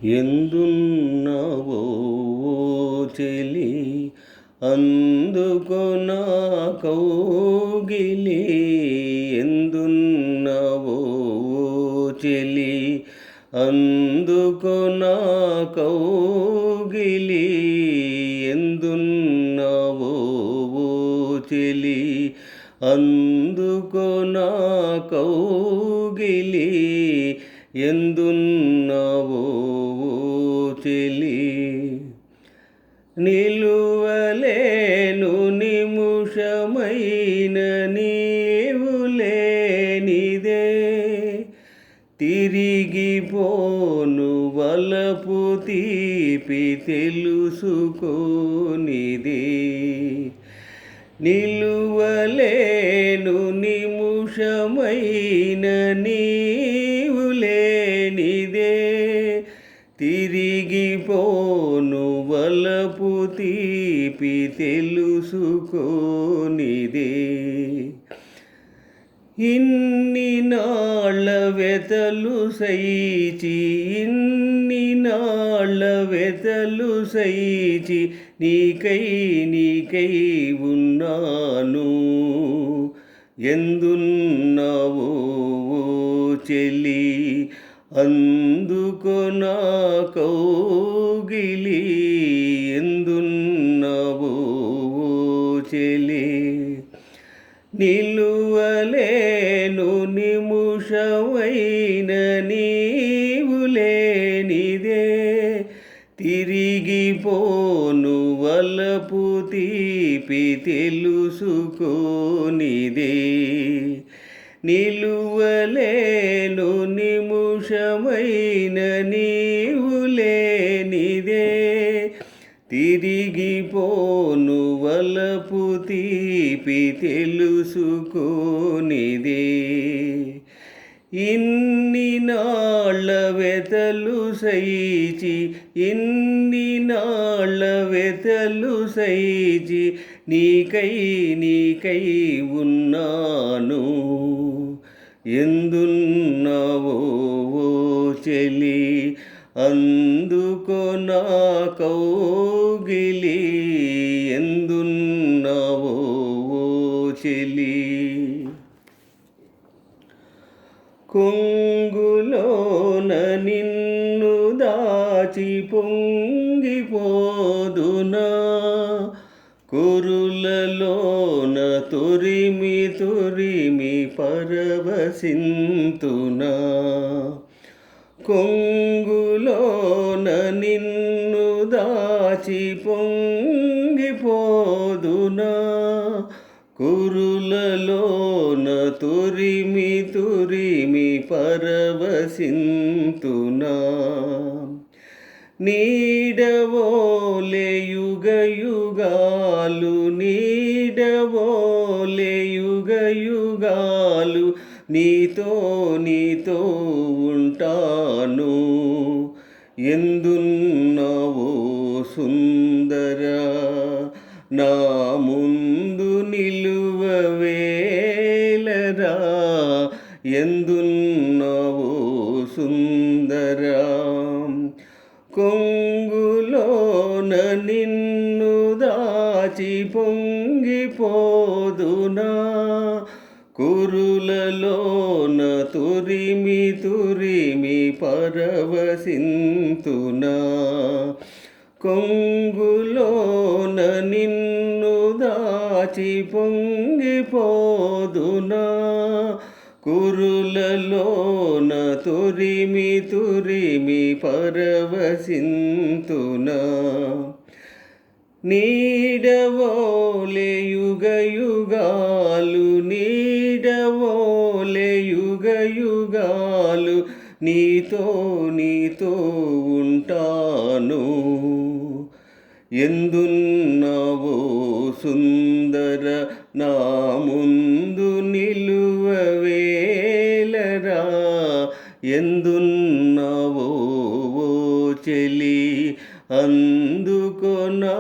ఎందున్నావో ఓ చెలి అందుకో నా కౌగిలి. ఎందున్నావో ఓ చెలి అందుకో నా కౌగిలి. ఎందున్నావో ఓ చెలి అందుకో నా కౌగిలి. ఎందున్నావో చెలి నిలువలేను నిముషమైన నీవు లేనిదే. తిరిగిపోను వలపు తీపి తెలుసుకోనిదే. నిలువలేను నిముషమైన నీవు లేనిదే. తిరిగిపోను వలపు తీపి తెలుసుకోనిదే. ఇన్ని నాళ్ళ వెతలు సైచి ఇన్ని నాళ్ళ వెతలు సైచి నీకై ఉన్నాను. ఎందున్నావో ఓ చెలి అందుకో నా కౌగిలి. ఎందున్నావో ఓ చెలి నిలువలేను నిముషమైన నీవు లేనిదే. తిరిగిపోను వలపు తీపి తెలుసుకోనిదే. నిలువలేను నిముషమైన నీవు లేనిదే. తిరిగిపోను వలపు తీపి తెలుసుకోనిదే. ఇన్ని నాళ్ళ వెతలు సైచి ఇన్ని నాళ్ళ వెతలు సైచి నీకై ఉన్నాను. ఎందున్నావో ఓ చెలి అందుకో నా కౌగిలి. ఎందున్నావో ఓ చెలి కొంగులోన నిన్ను దాచి పొంగిపోదునా. కురులలోన తురిమి పరవశింతునా. కొంగులోన నిన్ను దాచి పొంగిపోదునా. కురులలోన తురిమి పరవశింతునా. నీడవోలే యుగయుగాలు నీడవోలే యుగయుగాలు నీతో ఉంటాను. ఎందున్నావో సుందర నా ముందు నిలువవేలరా. ఎందున్నావో సుందర కొంగులోన నిన్ను దాచి పొంగిపోదునా. కురులలోన తురిమి పరవశింతునా. కొంగులోన నిన్ను దాచి పొంగిపోదునా. కురులలోన తురిమి పరవశింతునా. నీడవోలే యుగయుగాలు నీడవోలే యుగయుగాలు నీతో ఉంటాను. ఎందున్నావో సుందర నా ముందు నిలువవేలరా. ఎందున్నావో ఓ చెలి అందుకో నా